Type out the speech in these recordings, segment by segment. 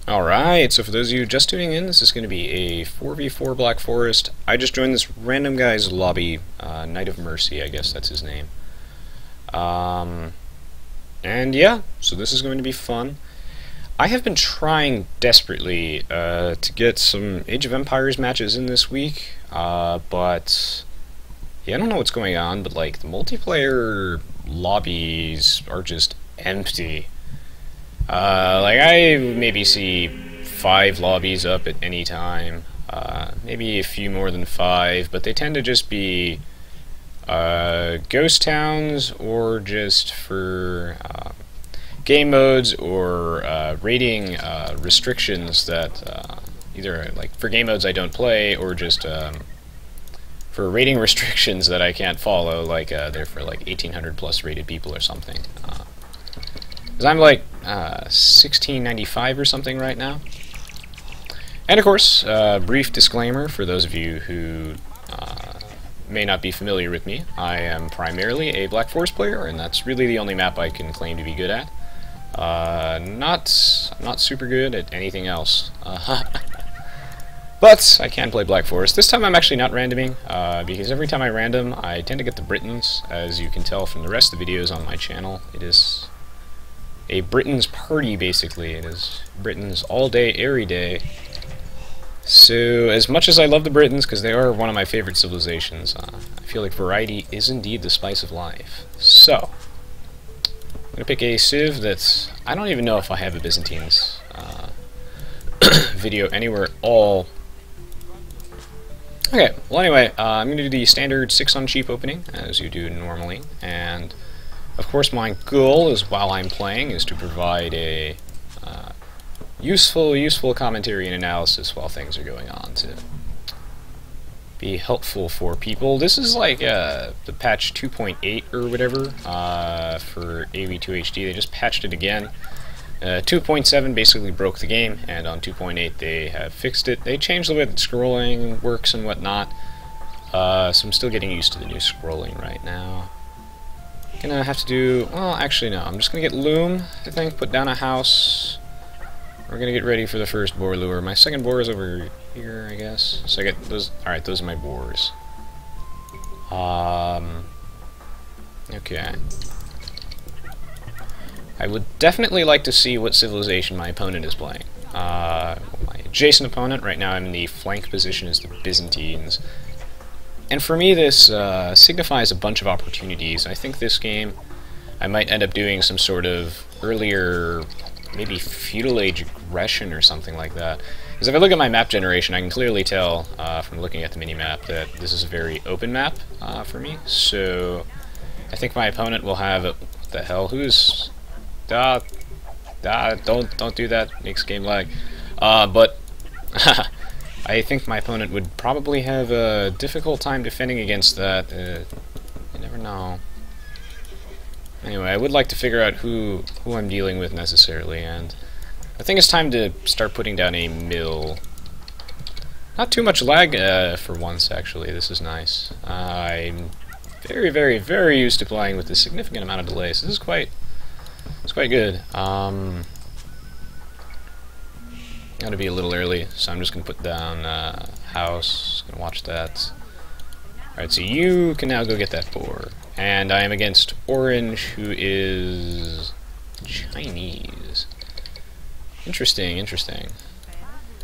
Alright, so for those of you just tuning in, this is going to be a 4v4 Black Forest. I just joined this random guy's lobby, Knight of Mercy, I guess that's his name. And yeah, so this is going to be fun. I have been trying desperately to get some Age of Empires matches in this week, but yeah, I don't know what's going on, but like the multiplayer lobbies are just empty. Like I maybe see 5 lobbies up at any time, maybe a few more than 5, but they tend to just be ghost towns or just for game modes or rating restrictions that either like for game modes I don't play or just for rating restrictions that I can't follow, like they're for like 1800 plus rated people or something. Because I'm like 1695 or something right now. And of course, brief disclaimer for those of you who may not be familiar with me. I am primarily a Black Forest player, and that's really the only map I can claim to be good at. I'm not super good at anything else. But I can play Black Forest. This time I'm actually not randoming, because every time I random, I tend to get the Britons, as you can tell from the rest of the videos on my channel. It is a Britain's party, basically. It is Britons all day, every day. So, as much as I love the Britons, because they are one of my favorite civilizations, I feel like variety is indeed the spice of life. So, I'm going to pick a civ that's... I don't even know if I have a Byzantines video anywhere at all. Okay, well anyway, I'm going to do the standard 6 on cheap opening, as you do normally, and of course my goal is, while I'm playing, is to provide a useful commentary and analysis while things are going on to be helpful for people. This is like the patch 2.8 or whatever for Aoe2 HD. They just patched it again. 2.7 basically broke the game, and on 2.8 they have fixed it. They changed the way that scrolling works and whatnot, so I'm still getting used to the new scrolling right now. Gonna have to do... well, actually no, I'm just gonna get loom, I think, put down a house. We're gonna get ready for the first boar lure. My second boar is over here, I guess. So I get those... alright, those are my boars. Okay. I would definitely like to see what civilization my opponent is playing. My adjacent opponent, right now I'm in the flank position, is the Byzantines. And for me this signifies a bunch of opportunities. I think this game I might end up doing some sort of earlier, maybe Feudal Age Rush or something like that. Because if I look at my map generation, I can clearly tell from looking at the mini-map that this is a very open map for me. So I think my opponent will have... what the hell? Who's... don't do that, makes game lag. But I think my opponent would probably have a difficult time defending against that. You never know. Anyway, I would like to figure out who I'm dealing with necessarily, and I think it's time to start putting down a mill. Not too much lag for once, actually. This is nice. I'm very, very, very used to playing with a significant amount of delay, so this is quite good. Gotta be a little early, so I'm just gonna put down house. Gonna watch that. Alright, so you can now go get that boar. And I am against orange, who is Chinese. Interesting, interesting.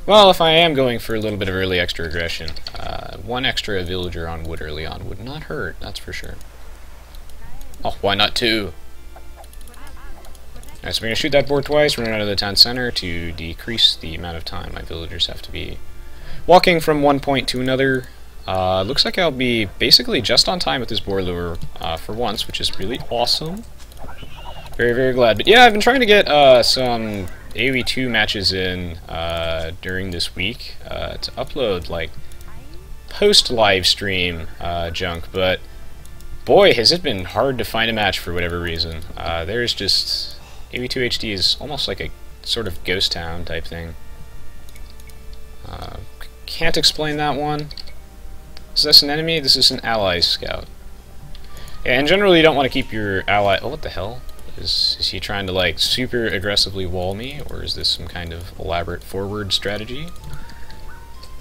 Well, if I am going for a little bit of early extra aggression, one extra villager on wood early on would not hurt, that's for sure. Oh, why not 2? Alright, so we're going to shoot that boar twice, run out of the town center to decrease the amount of time my villagers have to be walking from one point to another. Looks like I'll be basically just on time with this boar lure for once, which is really awesome. Very, very glad. But yeah, I've been trying to get some Aoe2 matches in during this week to upload, like, post-live stream junk, but boy, has it been hard to find a match for whatever reason. There's just... Aoe2 HD is almost like a sort of ghost town type thing. Can't explain that one. Is this an enemy? This is an ally scout. Yeah, and generally you don't want to keep your ally... oh, what the hell? Is he trying to, like, super aggressively wall me, or is this some kind of elaborate forward strategy?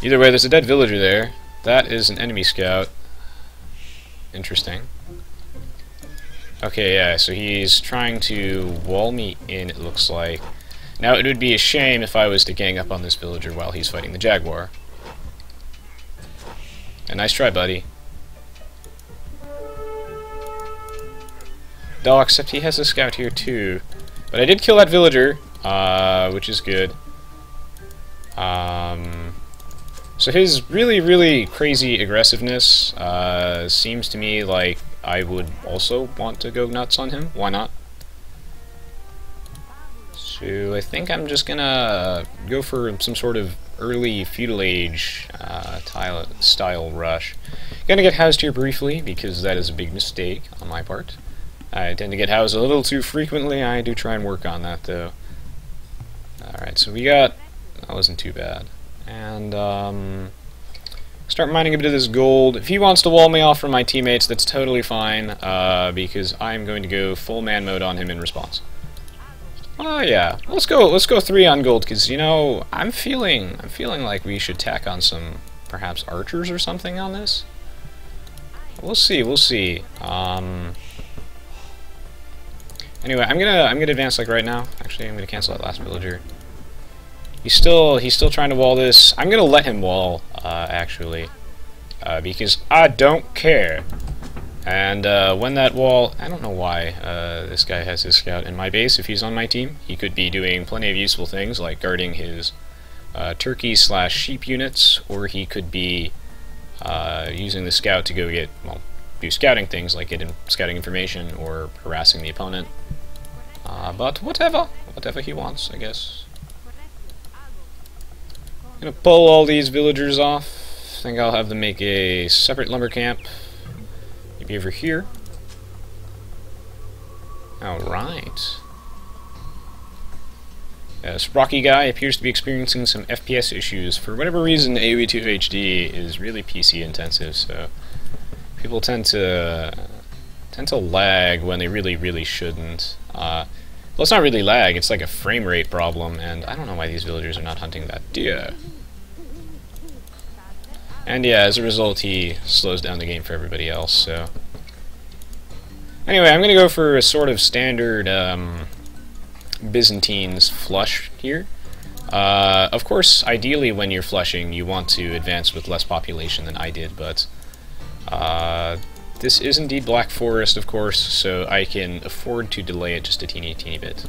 Either way, there's a dead villager there. That is an enemy scout. Interesting. Okay, yeah, so he's trying to wall me in, it looks like. Now, it would be a shame if I was to gang up on this villager while he's fighting the Jaguar. A nice try, buddy. Though, except he has a scout here, too. But I did kill that villager, which is good. So his really, really crazy aggressiveness seems to me like I would also want to go nuts on him. Why not? So I think I'm just gonna go for some sort of early Feudal Age style rush. Gonna get housed here briefly, because that is a big mistake on my part. I tend to get housed a little too frequently. I do try and work on that, though. Alright, so we got... that wasn't too bad. And, start mining a bit of this gold. If he wants to wall me off from my teammates, that's totally fine, because I'm going to go full man mode on him in response. Oh yeah, let's go 3 on gold, because, you know, I'm feeling like we should tack on some, perhaps, archers or something on this. We'll see. Anyway, I'm gonna advance like right now. Actually, I'm gonna cancel that last villager. He's still trying to wall this. I'm gonna let him wall, actually, because I don't care. And when that wall, I don't know why this guy has his scout in my base. If he's on my team, he could be doing plenty of useful things like guarding his turkey/sheep units, or he could be using the scout to go get, well, do scouting things like getting scouting information or harassing the opponent. But whatever he wants, I guess. Gonna pull all these villagers off. I think I'll have them make a separate lumber camp. Maybe over here. Alright. This Rocky guy appears to be experiencing some FPS issues. For whatever reason, Aoe2 HD is really PC intensive, so people tend to lag when they really shouldn't. Well, it's not really lag, it's like a frame rate problem, and I don't know why these villagers are not hunting that deer. And yeah, as a result, he slows down the game for everybody else, so... Anyway, I'm gonna go for a sort of standard Byzantines flush here. Of course, ideally when you're flushing, you want to advance with less population than I did, but this is indeed Black Forest, of course, so I can afford to delay it just a teeny bit.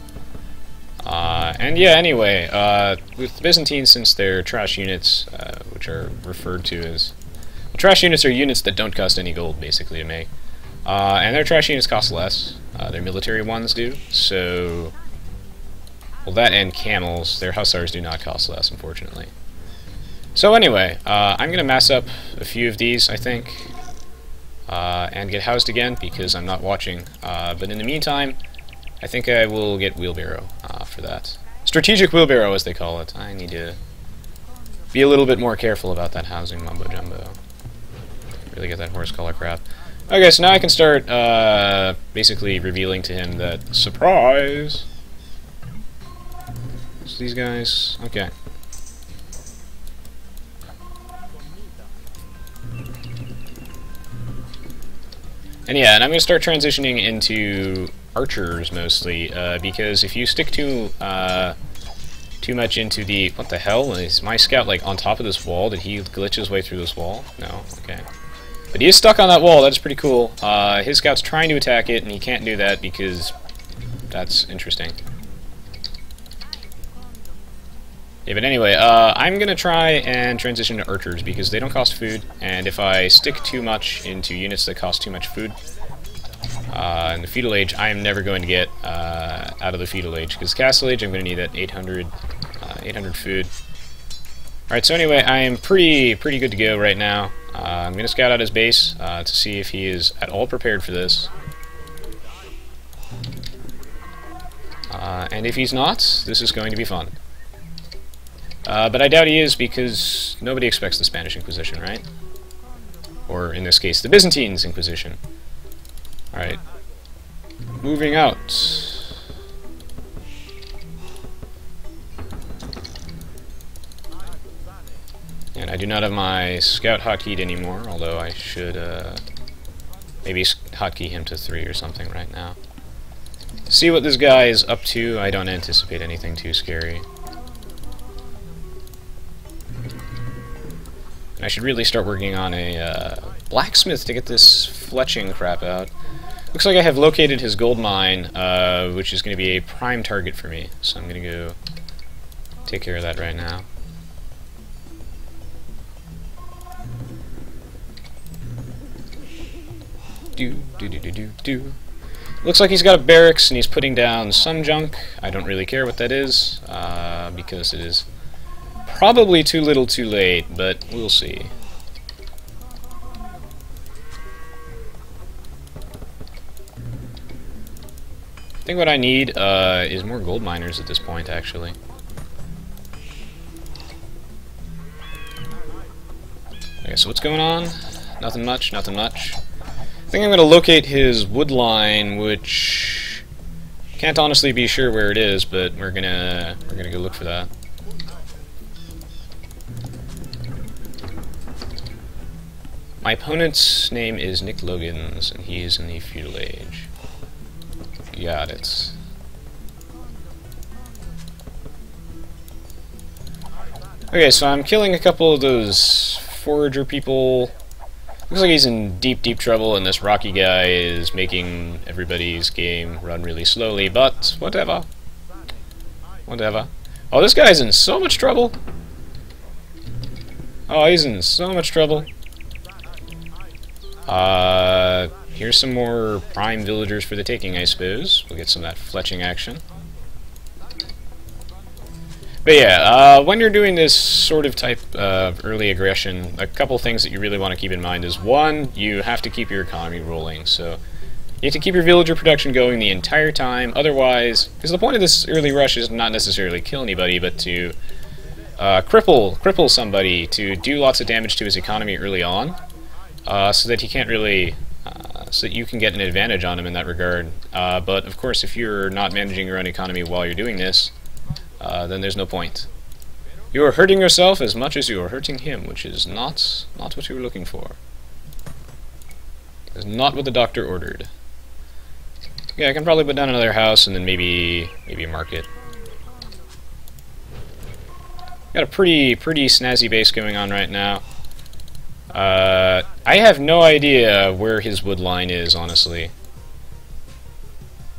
And yeah, anyway, with the Byzantines, since they're trash units, which are referred to as... Well, trash units are units that don't cost any gold, basically, to make. And their trash units cost less. Their military ones do, so... Well, that and camels. Their hussars do not cost less, unfortunately. So anyway, I'm going to mass up a few of these, I think. And get housed again, because I'm not watching. But in the meantime, I think I will get wheelbarrow for that. Strategic wheelbarrow, as they call it. I need to be a little bit more careful about that housing mumbo-jumbo. Really get that horse collar crap. Okay, so now I can start basically revealing to him that, surprise! So these guys, okay. And yeah, and I'm going to start transitioning into archers mostly, because if you stick too much into the... What the hell? Is my scout like on top of this wall? Did he glitch his way through this wall? No? Okay. But he is stuck on that wall, that's pretty cool. His scout's trying to attack it, and he can't do that because that's interesting. Yeah, but anyway, I'm going to try and transition to archers because they don't cost food, and if I stick too much into units that cost too much food in the Feudal Age, I am never going to get out of the Feudal Age, because Castle Age I'm going to need that 800 food. Alright, so anyway, I am pretty good to go right now. I'm going to scout out his base to see if he is at all prepared for this. And if he's not, this is going to be fun. But I doubt he is, because nobody expects the Spanish Inquisition, right? Or, in this case, the Byzantines Inquisition. Alright. Moving out. I do not have my scout hotkeyed anymore, although I should maybe hotkey him to 3 or something right now. See what this guy is up to. I don't anticipate anything too scary. I should really start working on a blacksmith to get this fletching crap out. Looks like I have located his gold mine, which is going to be a prime target for me. So I'm going to go take care of that right now. Looks like he's got a barracks and he's putting down some junk. I don't really care what that is, because it is probably too little too late, but we'll see. I think what I need is more gold miners at this point, actually. Okay, so what's going on? Nothing much, nothing much. I think I'm going to locate his wood line, which can't honestly be sure where it is, but we're gonna go look for that. My opponent's name is Nick Logans, and he is in the Feudal Age. Got it. Okay, so I'm killing a couple of those forager people. Looks like he's in deep, deep trouble, and this rocky guy is making everybody's game run really slowly, but whatever. Whatever. Oh, this guy's in so much trouble. Oh, he's in so much trouble. Here's some more prime villagers for the taking, I suppose. We'll get some of that fletching action. But yeah, when you're doing this sort of type of early aggression, a couple things that you really want to keep in mind is, one, you have to keep your economy rolling. So you have to keep your villager production going the entire time, otherwise, because the point of this early rush is not necessarily kill anybody, but to cripple somebody, to do lots of damage to his economy early on, so that he can't really, so that you can get an advantage on him in that regard. But of course, if you're not managing your own economy while you're doing this, then there's no point. You are hurting yourself as much as you are hurting him, which is not what you were looking for. It's not what the doctor ordered. Yeah, I can probably put down another house and then maybe a market. Got a pretty snazzy base going on right now. I have no idea where his wood line is, honestly.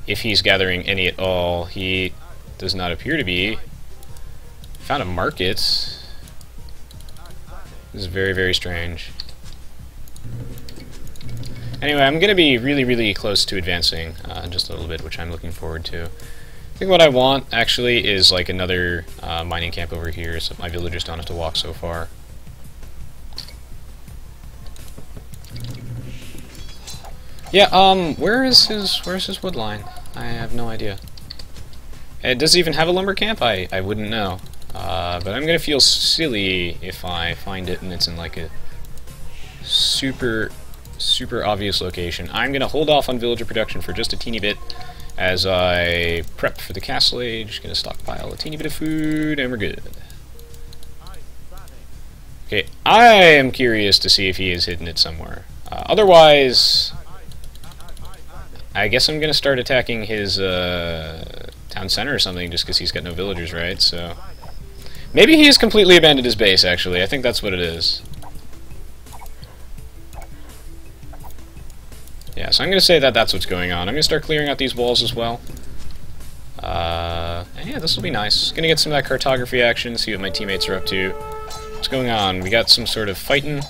If he's gathering any at all. He does not appear to be. Found a market. This is very, very strange. Anyway, I'm going to be really, really close to advancing in just a little bit, which I'm looking forward to. I think what I want, actually, is like another mining camp over here, so my villagers don't have to walk so far. Yeah, where is his wood line? I have no idea. Does it even have a lumber camp? I wouldn't know. But I'm gonna feel silly if I find it and it's in like a super obvious location. I'm gonna hold off on villager production for just a teeny bit as I prep for the Castle Age. Gonna stockpile a teeny bit of food and we're good. Okay, I am curious to see if he has hidden it somewhere. Otherwise, I guess I'm gonna start attacking his town center or something, just because he's got no villagers, right? So maybe he has completely abandoned his base, actually. I think that's what it is. Yeah, so I'm going to say that that's what's going on. I'm going to start clearing out these walls as well. And yeah, this will be nice. Going to get some of that cartography action, see what my teammates are up to. What's going on? We got some sort of fighting.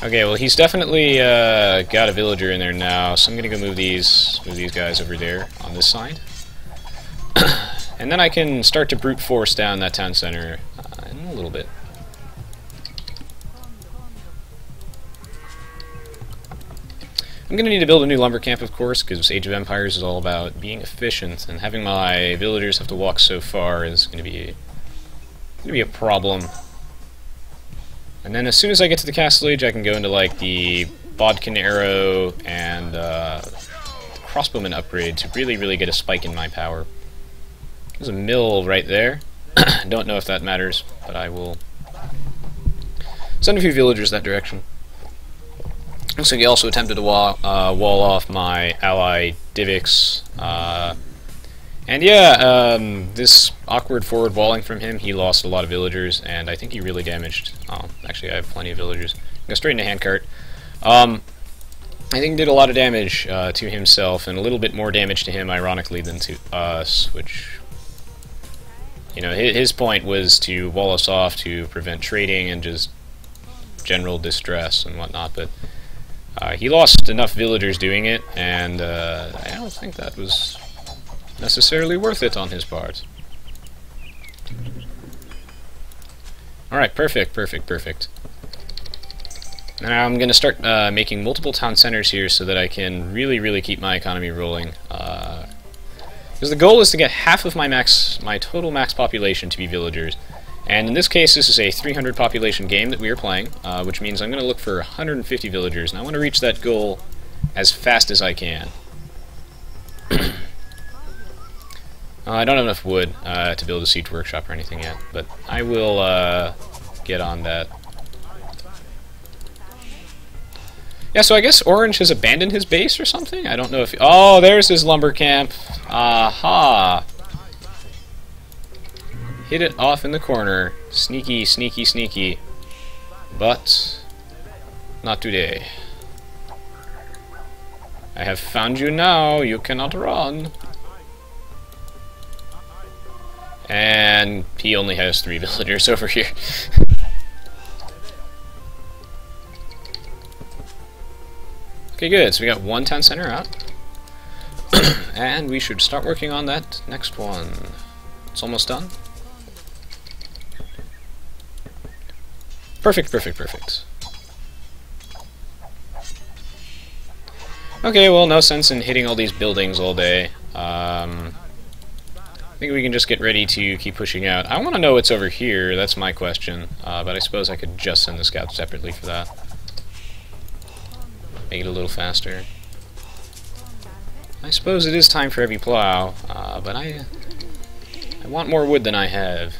Okay, well, he's definitely got a villager in there now, so I'm going to go move these guys over there on this side. And then I can start to brute force down that town center in a little bit. I'm going to need to build a new lumber camp, of course, because Age of Empires is all about being efficient, and having my villagers have to walk so far is going to be a problem. And then as soon as I get to the Castle Age, I can go into like the Bodkin arrow and crossbowman upgrade to really get a spike in my power. There's a mill right there. Don't know if that matters, but I will send a few villagers that direction. Looks like he also attempted to wall off my ally Divix. And yeah, this awkward forward walling from him, he lost a lot of villagers, and I think he really damaged... Oh, actually I have plenty of villagers. Go straight into handcart. I think he did a lot of damage to himself, and a little bit more damage to him, ironically, than to us, which... You know, his point was to wall us off to prevent trading and just general distress and whatnot, but he lost enough villagers doing it, and I don't think that was necessarily worth it on his part. Alright, perfect. Now I'm going to start making multiple town centers here so that I can really keep my economy rolling. Because the goal is to get half of my total max population to be villagers. And in this case, this is a 300 population game that we are playing, which means I'm going to look for 150 villagers, and I want to reach that goal as fast as I can. I don't have enough wood to build a siege workshop or anything yet, but I will get on that. Yeah, so I guess Orange has abandoned his base or something? I don't know if... Oh, there's his lumber camp. Aha! Hit it off in the corner. Sneaky. But not today. I have found you now. You cannot run. And he only has 3 villagers over here. Okay, good. So we got one town center out. And we should start working on that next one. It's almost done. Perfect. Okay, well, no sense in hitting all these buildings all day. I think we can just get ready to keep pushing out. I want to know what's over here, that's my question. But I suppose I could just send the scouts separately for that. Make it a little faster. I suppose it is time for heavy plow, but I want more wood than I have.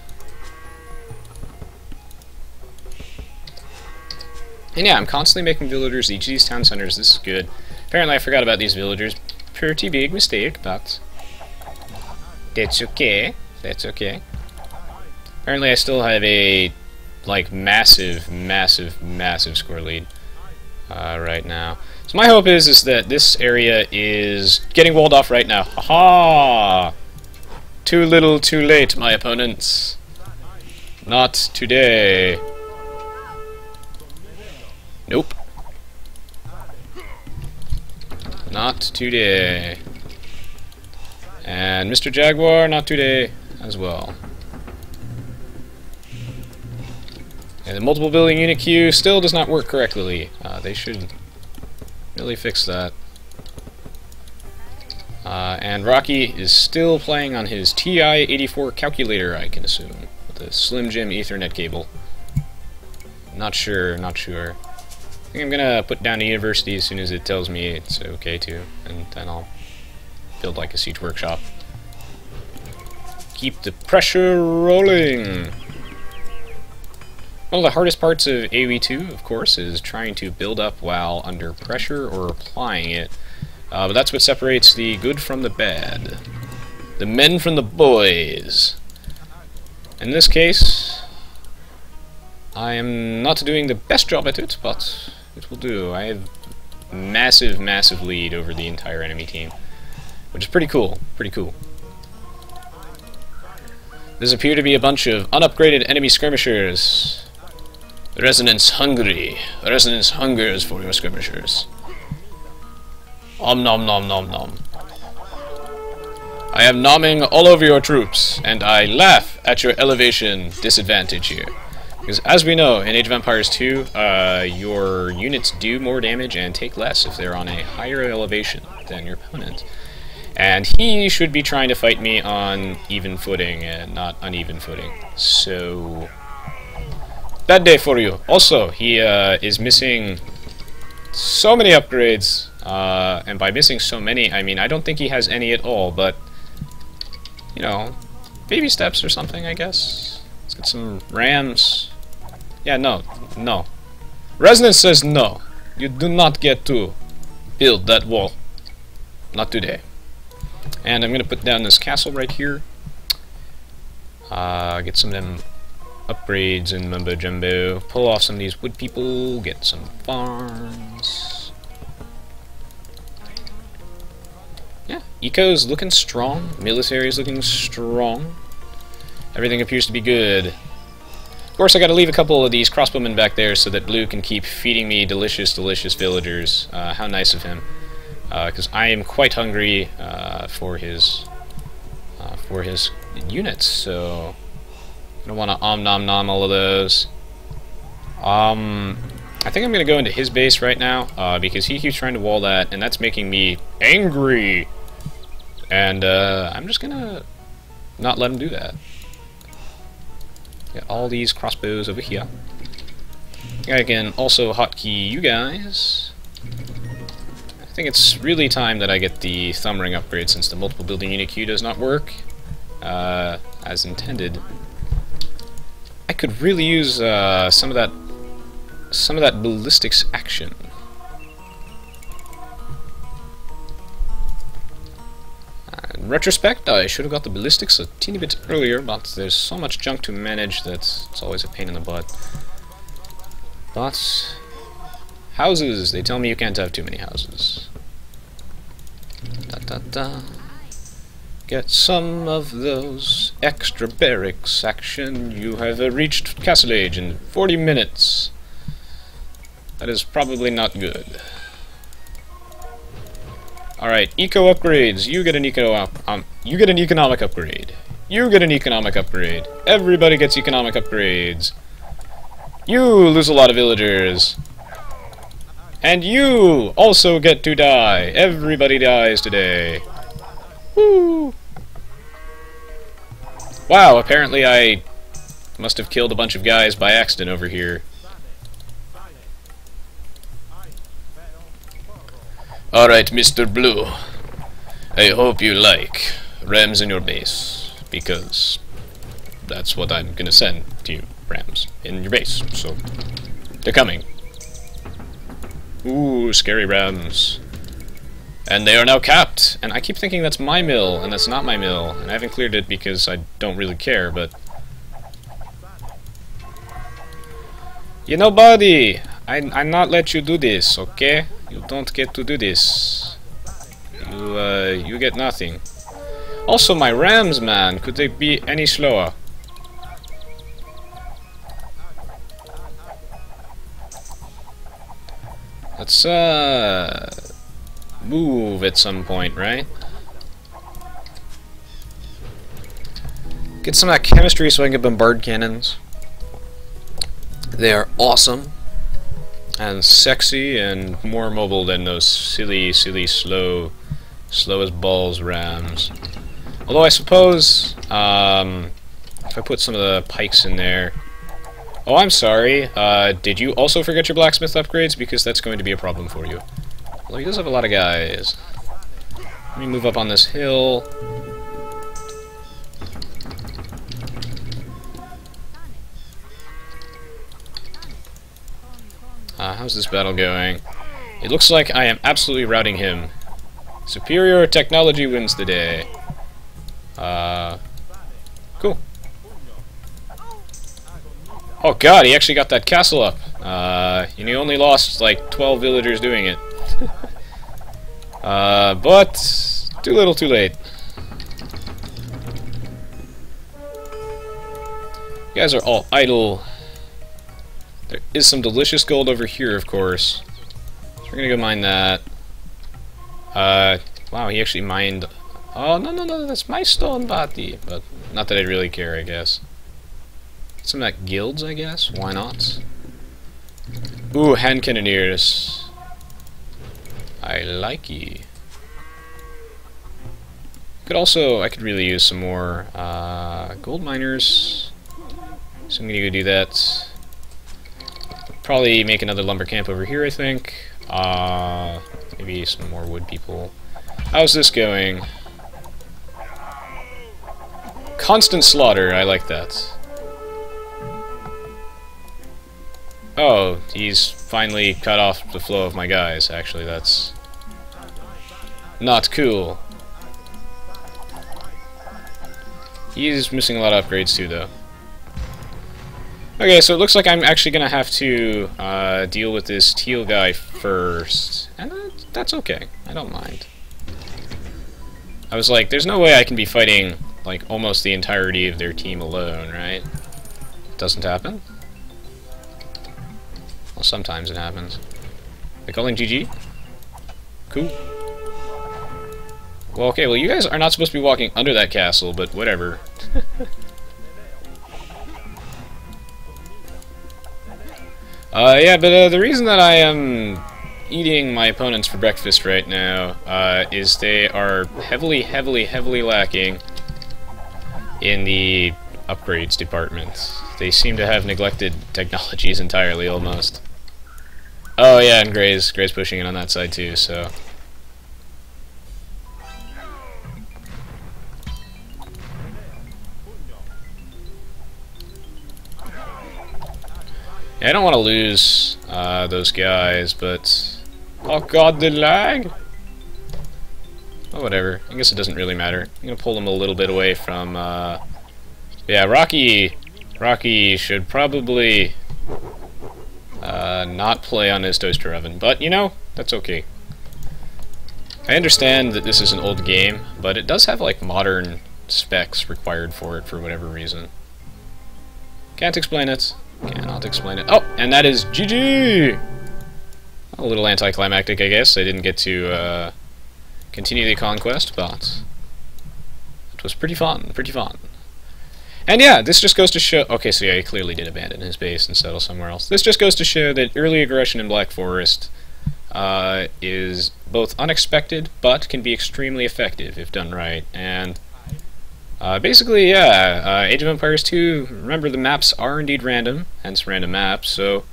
And yeah, I'm constantly making villagers each of these town centers. This is good. Apparently I forgot about these villagers. Pretty big mistake, but that's okay. Apparently I still have a massive score lead right now. So my hope is that this area is getting walled off right now. Haha! Too little, too late, my opponents. Not today. Nope. Not today. And Mr. Jaguar, not today as well. And the multiple building unit queue still does not work correctly. They should really fix that. And Rocky is still playing on his TI-84 calculator, I can assume, with a Slim Jim Ethernet cable. Not sure. I think I'm gonna put down a university as soon as it tells me it's okay to, and then I'll build like a siege workshop. Keep the pressure rolling! One of the hardest parts of Aoe2, of course, is trying to build up while under pressure or applying it. But that's what separates the good from the bad. The men from the boys. In this case, I am not doing the best job at it, but it will do. I have massive lead over the entire enemy team, which is pretty cool. These appear to be a bunch of unupgraded enemy skirmishers. The resonance hungry. The resonance hungers for your skirmishers. Om nom nom nom nom. I am nomming all over your troops, and I laugh at your elevation disadvantage here. Because as we know, in Age of Empires 2, your units do more damage and take less if they're on a higher elevation than your opponent. And he should be trying to fight me on even footing and not uneven footing. So, bad day for you. Also, he is missing so many upgrades, and by missing so many, I mean I don't think he has any at all, but, you know, baby steps or something, I guess. Let's get some rams. Yeah, no. Resonance says no. You do not get to build that wall. Not today. And I'm gonna put down this castle right here. Get some of them upgrades in Mumbo Jumbo. Pull off some of these wood people. Get some farms. Yeah, eco's looking strong. Military's looking strong. Everything appears to be good. Of course, I gotta leave a couple of these crossbowmen back there so that Blue can keep feeding me delicious, delicious villagers. How nice of him. Because I am quite hungry for his units, so I don't want to nom nom all of those. I think I'm gonna go into his base right now because he keeps trying to wall that, and that's making me angry. And I'm just gonna not let him do that. Got all these crossbows over here. I can also hotkey you guys. I think it's really time that I get the thumb ring upgrade since the multiple building unit queue does not work as intended. I could really use some of that ballistics action. In retrospect, I should have got the ballistics a teeny bit earlier, but there's so much junk to manage that it's always a pain in the butt. But houses, they tell me you can't have too many houses. Da da da. Get some of those extra barracks action. You have reached Castle Age in 40 minutes. That is probably not good. Alright, eco upgrades. You get an you get an economic upgrade. You get an economic upgrade. Everybody gets economic upgrades. You lose a lot of villagers. And you also get to die. Everybody dies today. Woo! Wow, apparently I must have killed a bunch of guys by accident over here. Alright, Mr. Blue. I hope you like rams in your base, because that's what I'm gonna send to you, rams in your base, so they're coming. Ooh, scary rams. And they are now capped, and I keep thinking that's my mill, and that's not my mill, and I haven't cleared it because I don't really care, but... You know, buddy, I not let you do this, okay? You don't get to do this. You get nothing. Also, my rams, man, could they be any slower? Let's, move at some point, right? Get some of that chemistry so I can get bombard cannons. They are awesome. And sexy and more mobile than those silly, slow as balls rams. Although I suppose, if I put some of the pikes in there... Oh, I'm sorry. Did you also forget your blacksmith upgrades? Because that's going to be a problem for you. Well, he does have a lot of guys. Let me move up on this hill. How's this battle going? It looks like I am absolutely routing him. Superior technology wins the day. Cool. Oh god, he actually got that castle up. And he only lost like 12 villagers doing it. But too little too late. You guys are all idle. There is some delicious gold over here, of course. So we're gonna go mine that. Wow, he actually mined... Oh, no, that's my stone body. But not that I really care, I guess. Some of that guilds, I guess. Why not? Ooh, hand cannoneers. I like ye. I could really use some more gold miners. So I'm gonna go do that. Probably make another lumber camp over here, I think. Maybe some more wood people. How's this going? Constant slaughter, I like that. Oh, he's finally cut off the flow of my guys. Actually, that's not cool. He's missing a lot of upgrades too, though. Okay, so it looks like I'm actually gonna have to deal with this teal guy first, and that's okay. I don't mind. I was like, there's no way I can be fighting like almost the entirety of their team alone, right? Doesn't happen. Well, sometimes it happens. They're calling GG? Cool. Well, okay, well, you guys are not supposed to be walking under that castle, but whatever. Yeah, but the reason that I am eating my opponents for breakfast right now is they are heavily lacking in the upgrades department. They seem to have neglected technologies entirely, almost. Oh yeah, and Gray's pushing in on that side too, so... Yeah, I don't want to lose those guys, but... Oh god, the lag! Oh, whatever. I guess it doesn't really matter. I'm gonna pull them a little bit away from... Yeah, Rocky should probably not play on his toaster oven, but, you know, that's okay. I understand that this is an old game, but it does have, like, modern specs required for it for whatever reason. Can't explain it. Cannot explain it. Oh, and that is GG! A little anticlimactic, I guess. I didn't get to continue the conquest, but it was pretty fun, And yeah, this just goes to show... Okay, so yeah, he clearly did abandon his base and settle somewhere else. This just goes to show that early aggression in Black Forest is both unexpected, but can be extremely effective if done right. And basically, yeah, Age of Empires 2, remember the maps are indeed random, hence random maps, so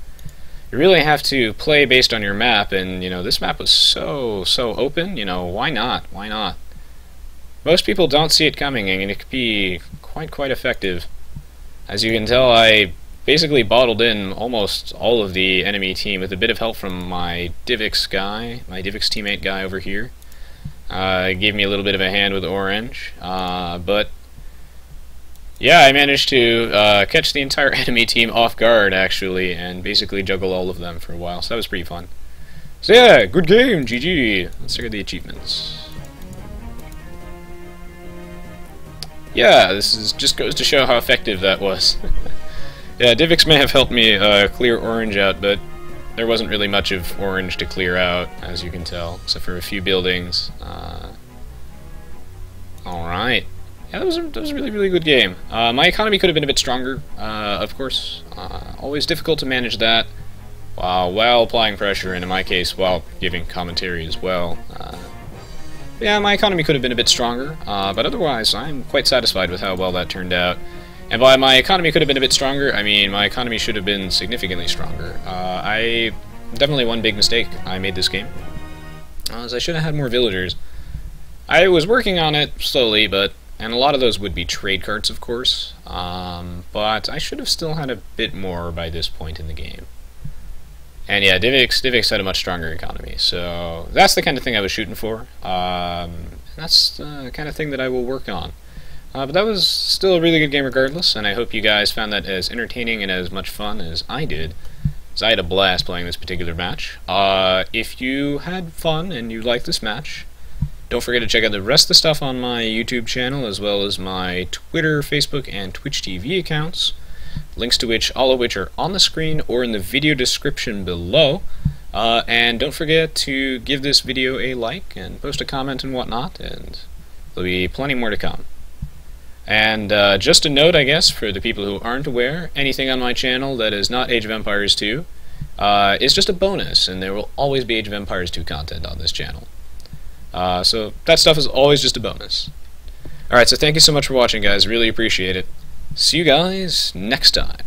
you really have to play based on your map, and, you know, this map was so open, you know, why not? Why not? Most people don't see it coming, and it could be quite effective. As you can tell, I basically bottled in almost all of the enemy team with a bit of help from my Divix guy, my Divix teammate guy over here. Gave me a little bit of a hand with orange, but yeah, I managed to catch the entire enemy team off guard, actually, and basically juggle all of them for a while, so that was pretty fun. So yeah, good game, GG. Let's check out the achievements. Yeah, just goes to show how effective that was. Yeah, Divix may have helped me clear orange out, but there wasn't really much of orange to clear out, as you can tell, except for a few buildings. Alright. Yeah, that was a really good game. My economy could have been a bit stronger, of course. Always difficult to manage that while applying pressure, and in my case, while giving commentary as well. Yeah, my economy could have been a bit stronger, but otherwise, I'm quite satisfied with how well that turned out. And by my economy could have been a bit stronger, I mean my economy should have been significantly stronger. Definitely one big mistake I made this game, is I should have had more villagers. I was working on it slowly, and a lot of those would be trade carts, of course, but I should have still had a bit more by this point in the game. And yeah, Divix had a much stronger economy, so that's the kind of thing I was shooting for. That's the kind of thing that I will work on. But that was still a really good game regardless, and I hope you guys found that as entertaining and as much fun as I did, as I had a blast playing this particular match. If you had fun and you liked this match, don't forget to check out the rest of the stuff on my YouTube channel, as well as my Twitter, Facebook, and Twitch TV accounts, links to which, all of which are on the screen or in the video description below. And don't forget to give this video a like and post a comment and whatnot, and there'll be plenty more to come. And just a note, I guess, for the people who aren't aware, anything on my channel that is not Age of Empires 2 is just a bonus, and there will always be Age of Empires 2 content on this channel. So that stuff is always just a bonus. Alright, so thank you so much for watching, guys. Really appreciate it. See you guys next time.